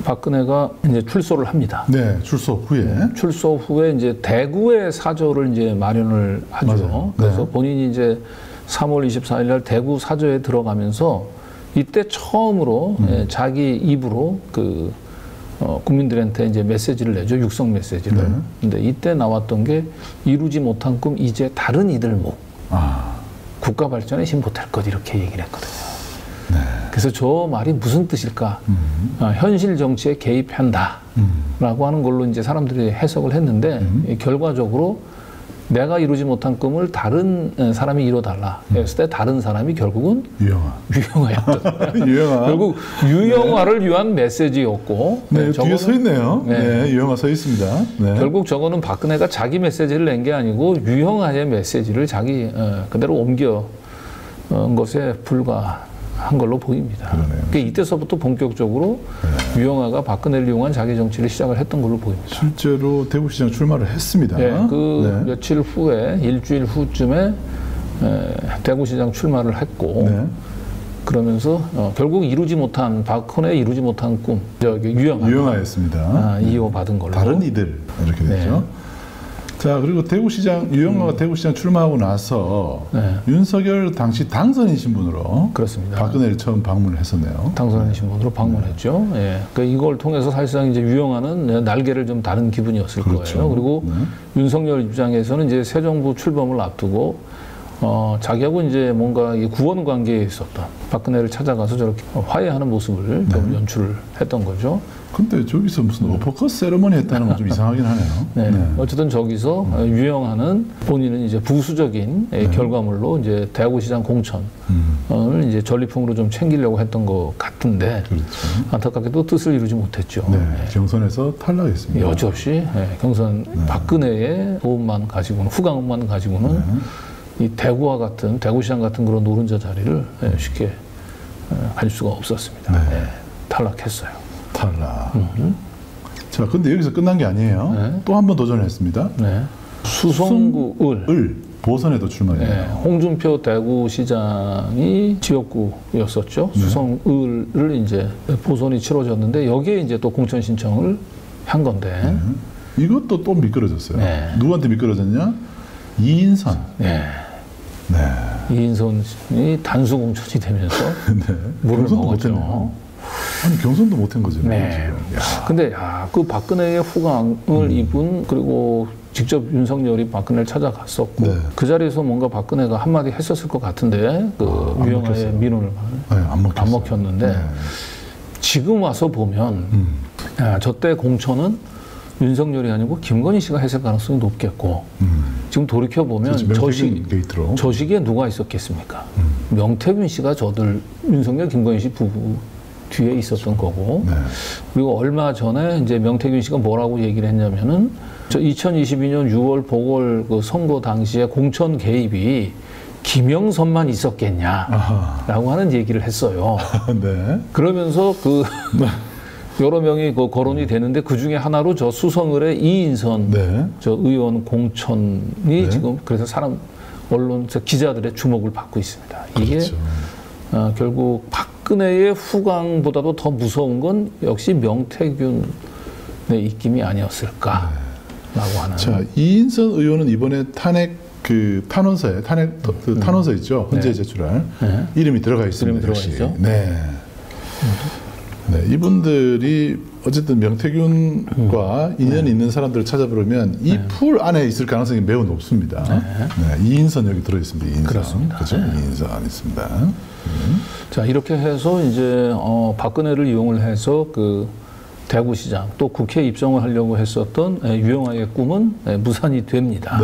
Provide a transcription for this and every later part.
박근혜가 이제 출소를 합니다. 네, 출소 후에. 출소 후에 이제 대구에 사저를 이제 마련을 하죠. 맞아요. 그래서 네. 본인이 이제 3월 24일 날 대구 사저에 들어가면서 이때 처음으로 자기 입으로 그 국민들한테 이제 메시지를 내죠. 육성 메시지를. 네. 근데 이때 나왔던 게 이루지 못한 꿈 이제 다른 이들 목. 국가 발전에 힘보탤 것 이렇게 얘기를 했거든요. 네. 그래서 저 말이 무슨 뜻일까? 현실 정치에 개입한다. 라고 하는 걸로 이제 사람들이 해석을 했는데 결과적으로 내가 이루지 못한 꿈을 다른 사람이 이뤄달라 했을 때 다른 사람이 결국은 유영아였던 유영아. 결국 유영아를 위한 메시지였고 네, 뒤에 서 있네요. 네, 유영아 서 있습니다. 네. 결국 저거는 박근혜가 자기 메시지를 낸 게 아니고 유영아의 메시지를 자기 그대로 옮겨 것에 불과한 걸로 보입니다. 그러니까 이때서부터 본격적으로 유영아가 박근혜를 이용한 자기 정치를 시작을 했던 걸로 보입니다. 실제로 대구시장 출마를 했습니다. 네, 그 며칠 후에 일주일 후쯤에 대구시장 출마를 했고 그러면서 결국 이루지 못한 박근혜 이루지 못한 꿈 저기 유영아였습니다. 이어받은 걸로 다른 이들 이렇게 되죠. 자, 그리고 대구시장 유영아가 대구시장 출마하고 나서 윤석열 당시 당선인 신분으로 그렇습니다. 박근혜를 처음 방문을 했었네요. 당선인 신분으로 방문했죠. 예. 그러니까 이걸 통해서 사실상 이제 유영아는 날개를 좀 다른 기분이었을 거예요. 그리고 윤석열 입장에서는 이제 새 정부 출범을 앞두고 자기하고 이제 뭔가 구원 관계에 있었던 박근혜를 찾아가서 저렇게 화해하는 모습을 좀 연출을 했던 거죠. 근데 저기서 무슨 어퍼컷 세레머니 했다는 건 좀 이상하긴 하네요. 어쨌든 저기서 유영아는 본인은 이제 부수적인 결과물로 이제 대구시장 공천을 이제 전리품으로 좀 챙기려고 했던 것 같은데 안타깝게도 뜻을 이루지 못했죠. 경선에서 탈락했습니다. 여지없이 경선 박근혜의 도움만 가지고는 후광만 가지고는 이 대구와 같은 대구시장 같은 그런 노른자 자리를 쉽게 가질 수가 없었습니다. 탈락했어요. 탈락. 자, 근데 여기서 끝난 게 아니에요. 또 한 번 도전했습니다. 수성구 을 보선에도 출마해요. 홍준표 대구시장이 지역구였었죠. 수성을을 이제 보선이 치러졌는데 여기에 이제 또 공천 신청을 한 건데 이것도 또 미끄러졌어요. 누구한테 미끄러졌냐? 이인선. 이인선이 단수 공천이 되면서 물을 먹었죠. 아니 경선도 못한 거죠. 근데 그 박근혜의 후광을 입은 그리고 직접 윤석열이 박근혜를 찾아갔었고 그 자리에서 뭔가 박근혜가 한마디 했었을 것 같은데 그 유영아의 민원을 안 먹혔는데 지금 와서 보면 저때 공천은 윤석열이 아니고 김건희 씨가 했을 가능성이 높겠고 지금 돌이켜보면 저 시기에 누가 있었겠습니까? 명태균 씨가 저들 윤석열 김건희 씨 부부 뒤에 있었던 거고 그리고 얼마 전에 이제 명태균 씨가 뭐라고 얘기를 했냐면은 저 2022년 6월 보궐 그 선거 당시에 공천 개입이 김영선만 있었겠냐라고 하는 얘기를 했어요. 그러면서 그 여러 명이 그 거론이 되는데 그 중에 하나로 저 수성을의 이인선 저 의원 공천이 지금 그래서 언론 기자들의 주목을 받고 있습니다. 이게 결국 박근혜의 후광보다도 더 무서운 건 역시 명태균의 입김이 아니었을까라고 하는. 자, 이인선 의원은 이번에 탄원서에 탄원서 있죠. 헌재 제출할 이름이 들어가 있습니다. 이름이 들어가 있죠. 이분들이 어쨌든 명태균과 인연이 있는 사람들을 찾아보면 이 풀 안에 있을 가능성이 매우 높습니다. 이인선 여기 들어 있습니다. 이인선. 그렇습니다. 그렇죠? 이인선 안 있습니다. 자, 이렇게 해서 이제 박근혜를 이용을 해서 그 대구시장 또 국회에 입성을 하려고 했었던 유영아의 꿈은 무산이 됩니다.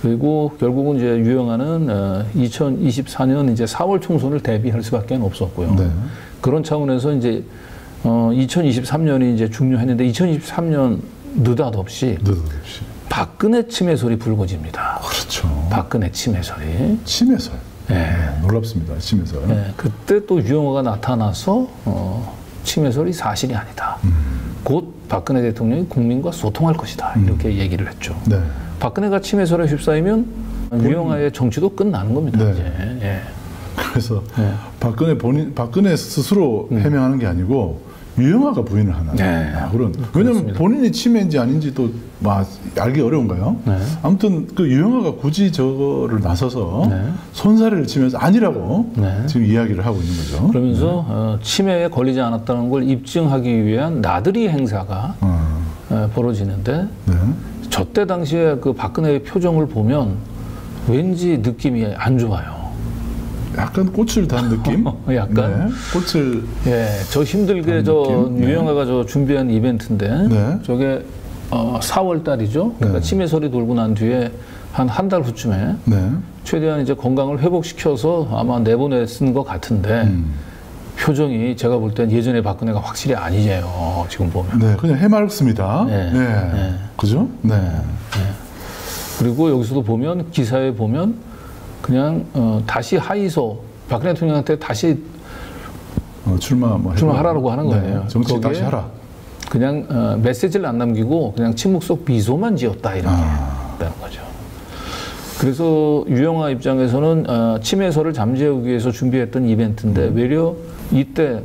그리고 결국은 이제 유영아는 2024년 이제 4월 총선을 대비할 수밖에 없었고요. 그런 차원에서 이제 2023년이 이제 중요했는데 2023년 느닷없이 박근혜 침해설이 불거집니다. 그렇죠. 박근혜 침해설이. 침해설. 놀랍습니다. 침해설. 그때 또 유영아가 나타나서 침해설이 사실이 아니다. 곧 박근혜 대통령이 국민과 소통할 것이다. 이렇게 얘기를 했죠. 박근혜가 침해설에 휩싸이면 유영아의 정치도 끝나는 겁니다. 이제. 그래서 박근혜 스스로 해명하는 게 아니고 유영아가 부인을 하나. 네. 그런. 왜냐면 본인이 치매인지 아닌지도 알기 어려운가요? 네. 아무튼 그 유영아가 굳이 저거를 나서서 네. 손사래를 치면서 아니라고 네. 지금 이야기를 하고 있는 거죠. 그러면서 치매에 걸리지 않았다는 걸 입증하기 위한 나들이 행사가 벌어지는데 네. 저 때 당시에 그 박근혜의 표정을 보면 왠지 느낌이 안 좋아요. 약간 꽃을 단 느낌? 약간. 네. 꽃을. 예, 저 힘들게 저 느낌? 유영아가 저 준비한 이벤트인데 네. 저게 4월 달이죠. 그러니까 네. 치매설이 돌고 난 뒤에 한 달 후쯤에 네. 최대한 이제 건강을 회복시켜서 아마 내보냈은 것 같은데 표정이 제가 볼 땐 예전에 박근혜가 확실히 아니에요. 지금 보면. 네, 그냥 해맑습니다. 네. 네. 네. 그죠? 네. 그리고 여기서도 보면 기사에 보면 그냥 다시 하이소 박근혜 대통령한테 다시 출마하라고 하는 거예요. 네. 정치 다시 하라. 그냥 메시지를 안 남기고 그냥 침묵 속 미소만 지었다 이렇게 했다는 거죠. 그래서 유영아 입장에서는 치매설을 잠재우기 위해서 준비했던 이벤트인데 외려 이때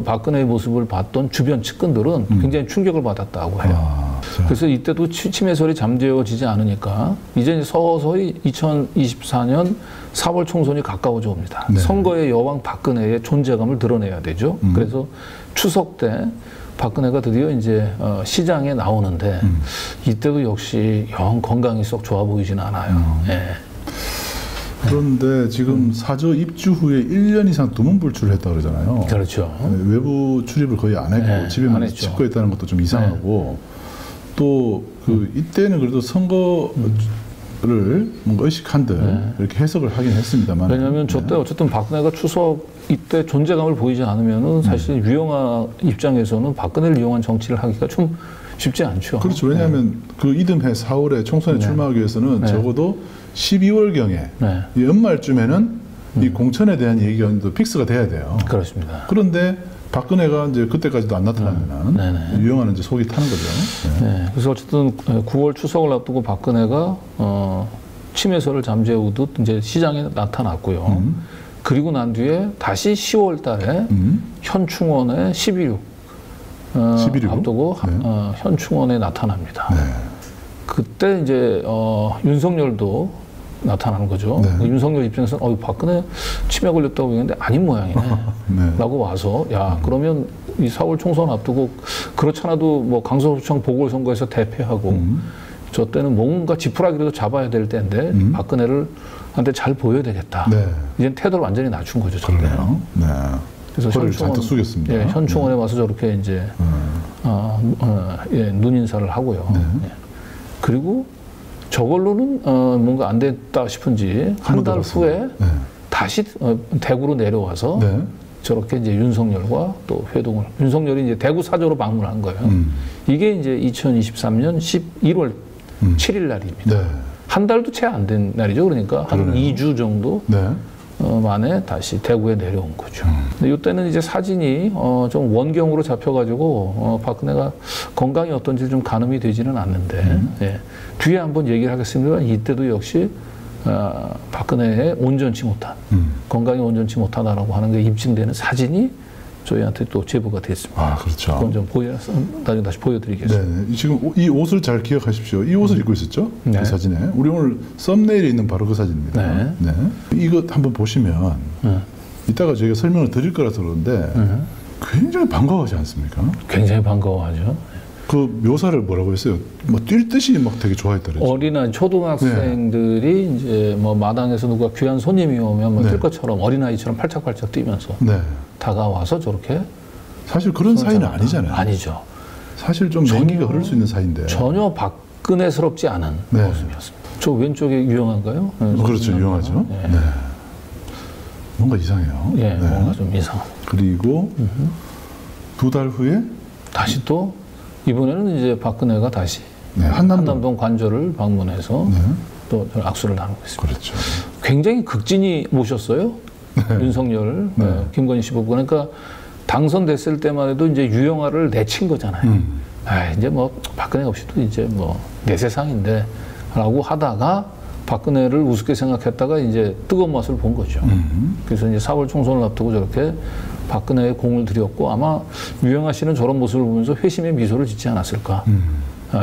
박근혜의 모습을 봤던 주변 측근들은 굉장히 충격을 받았다고 해요. 그래서 이때도 치매설이 잠재워지지 않으니까 이제 서서히 2024년 4월 총선이 가까워져 옵니다. 네. 선거의 여왕 박근혜의 존재감을 드러내야 되죠. 그래서 추석 때 박근혜가 드디어 이제 시장에 나오는데 이때도 역시 영 건강이 썩 좋아 보이지는 않아요. 예. 그런데 지금 사저 입주 후에 1년 이상 두문불출을 했다 그러잖아요. 그렇죠. 외부 출입을 거의 안 했고 네, 집에만 안 했죠. 집거했다는 것도 좀 이상하고 또 그 이때는 그래도 선거를 뭔가 의식한 듯 이렇게 해석을 하긴 했습니다만. 왜냐하면 저때 어쨌든 박근혜가 추석 이때 존재감을 보이지 않으면은 사실 유영아 입장에서는 박근혜를 이용한 정치를 하기가 좀 쉽지 않죠. 그렇죠. 왜냐하면 그 이듬해 4월에 총선에 출마하기 위해서는 적어도 12월경에 이 연말쯤에는 이 공천에 대한 얘기가 픽스가 돼야 돼요. 그렇습니다. 그런데 박근혜가 이제 그때까지도 안 나타나면 유영아는 이제 속이 타는 거죠. 네. 그래서 어쨌든 9월 추석을 앞두고 박근혜가 치매설을 잠재우듯 이제 시장에 나타났고요. 그리고 난 뒤에 다시 10월 달에 현충원에 12.6 앞두고 현충원에 나타납니다. 네. 그때 이제 윤석열도 나타나는 거죠. 네. 윤석열 입장에서는 박근혜 치매 걸렸다고 했는데 아닌 모양이네. 네. 라고 와서 그러면 이 4월 총선 앞두고 그렇잖아도 뭐 강서구청 보궐선거에서 대패하고 저 때는 뭔가 지푸라기라도 잡아야 될 때인데 박근혜를 한테 잘 보여야 되겠다. 네. 이젠 태도를 완전히 낮춘 거죠. 그러네요. 네. 그래서 허리를 잔뜩 숙였습니다. 예, 현충원에 와서 저렇게 이제 눈 인사를 하고요. 예. 그리고 저걸로는 뭔가 안 됐다 싶은지 한 달 후에 다시 대구로 내려와서 저렇게 이제 윤석열과 또 회동을 윤석열이 이제 대구 사저로 방문한 거예요. 이게 이제 2023년 11월 7일 날입니다. 네. 한 달도 채 안 된 날이죠. 그러니까 한 그러네요. 2주 정도 만에 다시 대구에 내려온 거죠. 근데 이때는 이제 사진이 좀 원경으로 잡혀가지고 박근혜가 건강이 어떤지 좀 가늠이 되지는 않는데 예. 뒤에 한번 얘기를 하겠습니다. 이때도 역시 박근혜의 온전치 못한 건강이 온전치 못하다라고 하는 게 입증되는 사진이 저희한테 또 제보가 됐습니다. 아, 그렇죠. 그건 좀 나중에 다시 보여드리겠습니다. 네, 지금 이 옷을 잘 기억하십시오. 이 옷을 입고 있었죠? 네. 이 사진에. 우리 오늘 썸네일에 있는 바로 그 사진입니다. 네. 네. 이거 한번 보시면 이따가 저희가 설명을 드릴 거라서 그러는데 굉장히 반가워하지 않습니까? 굉장히 반가워하죠. 그 묘사를 뭐라고 했어요? 뭐 뛸 듯이 막 되게 좋아했다 그랬죠. 어린아이 초등학생들이 이제 뭐 마당에서 누가 귀한 손님이 오면 뭐 뛸 것처럼 어린아이처럼 팔짝팔짝 뛰면서 다가와서 저렇게 사실 그런 사이는 아니잖아요. 아니죠. 사실 좀 냉기가 흐를 수 있는 사이인데 전혀 박근혜스럽지 않은 모습이었습니다. 저 왼쪽에 유영한가요? 그렇죠. 유영하죠. 네. 뭔가 이상해요. 예, 뭔가 좀 이상합니다. 그리고 두 달 후에 다시 또 이번에는 이제 박근혜가 다시 한남동 관저를 방문해서 또 악수를 나누고 있습니다. 그렇죠. 굉장히 극진히 모셨어요. 윤석열, 김건희 씨 부부. 그러니까 당선됐을 때만 해도 이제 유영아를 내친 거잖아요. 이제 뭐 박근혜 없이도 이제 뭐 내 세상인데 라고 하다가 박근혜를 우습게 생각했다가 이제 뜨거운 맛을 본 거죠. 그래서 이제 4월 총선을 앞두고 저렇게 박근혜에 공을 들였고 아마 유영하 씨는 저런 모습을 보면서 회심의 미소를 짓지 않았을까.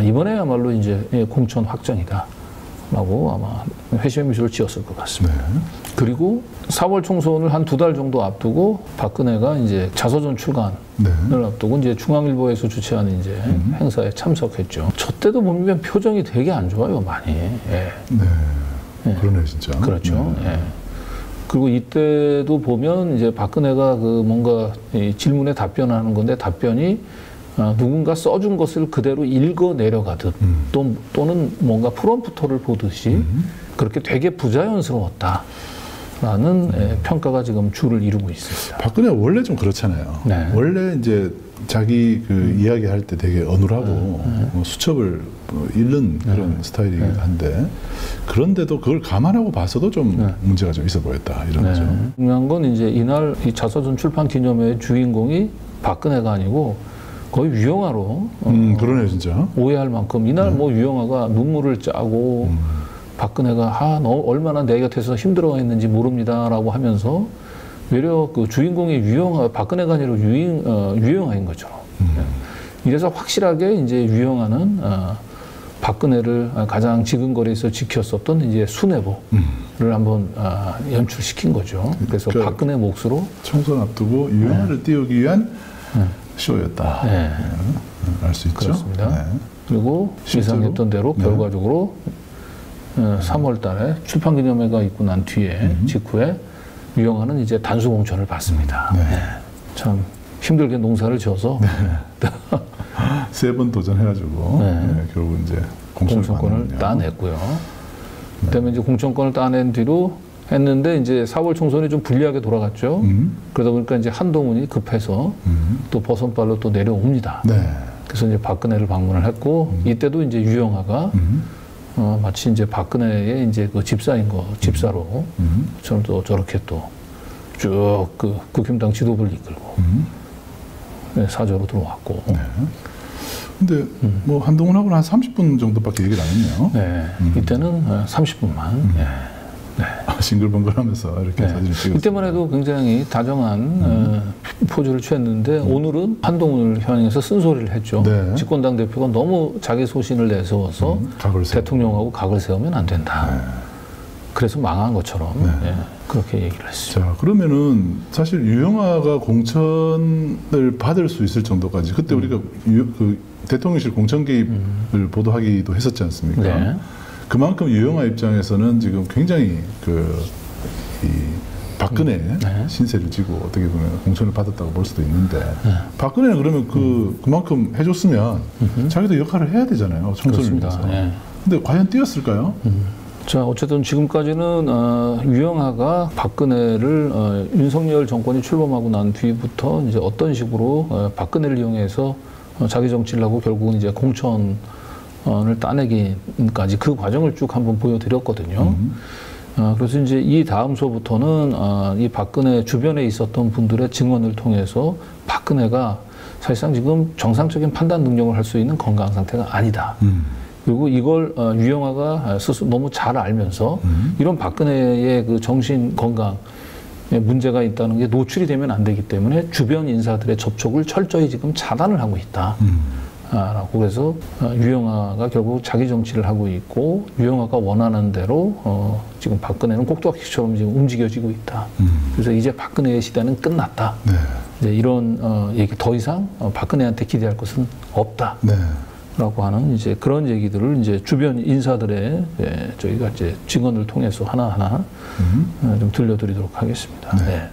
이번에야말로 이제 공천 확정이다. 라고 아마 회심의 미소를 지었을 것 같습니다. 네. 그리고 4월 총선을 한 2달 정도 앞두고 박근혜가 이제 자서전 출간을 네. 앞두고 이제 중앙일보에서 주최하는 이제 행사에 참석했죠. 저 때도 보면 표정이 되게 안 좋아요, 많이. 예. 네. 그러네, 진짜. 그렇죠. 네. 예. 그리고 이때도 보면 이제 박근혜가 그 뭔가 이 질문에 답변하는 건데 답변이 누군가 써준 것을 그대로 읽어 내려가듯 또는 뭔가 프롬프터를 보듯이 그렇게 되게 부자연스러웠다라는 평가가 지금 주를 이루고 있습니다. 박근혜 원래 좀 그렇잖아요. 네. 원래 이제 자기 그 이야기할 때 되게 어눌하고 뭐 수첩을 읽는 그런 스타일이기도 한데 그런데도 그걸 감안하고 봐서도 좀 문제가 좀 있어 보였다 이런 거죠. 중요한 건 이제 이날 이 자서전 출판 기념회의 주인공이 박근혜가 아니고 거의 유영하로 그러네요, 진짜. 오해할 만큼 이날 뭐 유영하가 눈물을 짜고 박근혜가 너 얼마나 내 곁에서 힘들어했는지 모릅니다라고 하면서 외려 그 주인공이 박근혜가 아니라 유영하인 것처럼. 이래서 확실하게 이제 유영하는 박근혜를 가장 지근거리에서 지켰었던 이제 수뇌부를 한번 연출시킨 거죠. 그래서 박근혜 몫으로 총선 앞두고 유영하를 띄우기 위한 쇼였다. 네. 알 수 있죠. 그렇습니다. 네. 그리고 예상했던 대로 결과적으로 3월 달에 출판기념회가 있고 난 뒤에 직후에 유영하는 이제 단수 공천을 받습니다. 네. 네. 참 힘들게 농사를 지어서 3번 도전해가지고 결국 이제 공천권을 따냈고요. 그다음에 이제 공천권을 따낸 뒤로 했는데 이제 4월 총선이 좀 불리하게 돌아갔죠. 그러다 보니까 이제 한동훈이 급해서 또 버선발로 또 내려옵니다. 네. 그래서 이제 박근혜를 방문을 했고 이때도 이제 유영하가 마치 이제 박근혜의 이제 그 집사로 저는 또 저렇게 또 쭉 그 국힘당 지도부를 이끌고 사저로 들어왔고. 네. 근데 뭐 한동훈하고는 한 30분 정도밖에 얘기를 안 했네요. 네. 이때는 30분만. 네. 싱글벙글하면서 이렇게 사진을 찍었어요. 이때만 해도 굉장히 다정한 포즈를 취했는데 오늘은 한동훈을 향해서 쓴소리를 했죠. 네. 집권당 대표가 너무 자기 소신을 내세워서 대통령하고 각을 세우면 안 된다. 네. 그래서 망한 것처럼 그렇게 얘기를 했어요. 자, 그러면은 사실 유영하가 공천을 받을 수 있을 정도까지 그때 우리가 그 대통령실 공천 개입을 보도하기도 했었지 않습니까? 네. 그만큼 유영하 입장에서는 지금 굉장히 이 박근혜 신세를 지고 어떻게 보면 공천을 받았다고 볼 수도 있는데 박근혜는 그러면 그만큼 해줬으면 자기도 역할을 해야 되잖아요. 총선을 위해서. 근데 과연 뛰었을까요? 자, 어쨌든 지금까지는 유영하가 박근혜를 윤석열 정권이 출범하고 난 뒤부터 이제 어떤 식으로 박근혜를 이용해서 자기 정치를 하고 결국은 이제 공천을 따내기까지 그 과정을 쭉 한번 보여드렸거든요. 그래서 이제 이 다음 수부터는 이 박근혜 주변에 있었던 분들의 증언을 통해서 박근혜가 사실상 지금 정상적인 판단 능력을 할 수 있는 건강 상태가 아니다. 그리고 이걸 유영하가 스스로 너무 잘 알면서 이런 박근혜의 그 정신 건강에 문제가 있다는 게 노출이 되면 안 되기 때문에 주변 인사들의 접촉을 철저히 지금 차단을 하고 있다. 라고 그래서 유영하가 결국 자기 정치를 하고 있고 유영하가 원하는 대로 지금 박근혜는 꼭두각시처럼 지금 움직여지고 있다. 그래서 이제 박근혜의 시대는 끝났다. 네. 이제 이런 얘기 더 이상 박근혜한테 기대할 것은 없다. 네. 라고 하는 이제 그런 얘기들을 이제 주변 인사들의 저희가 이제 증언을 통해서 하나하나 좀 들려드리도록 하겠습니다. 네. 네.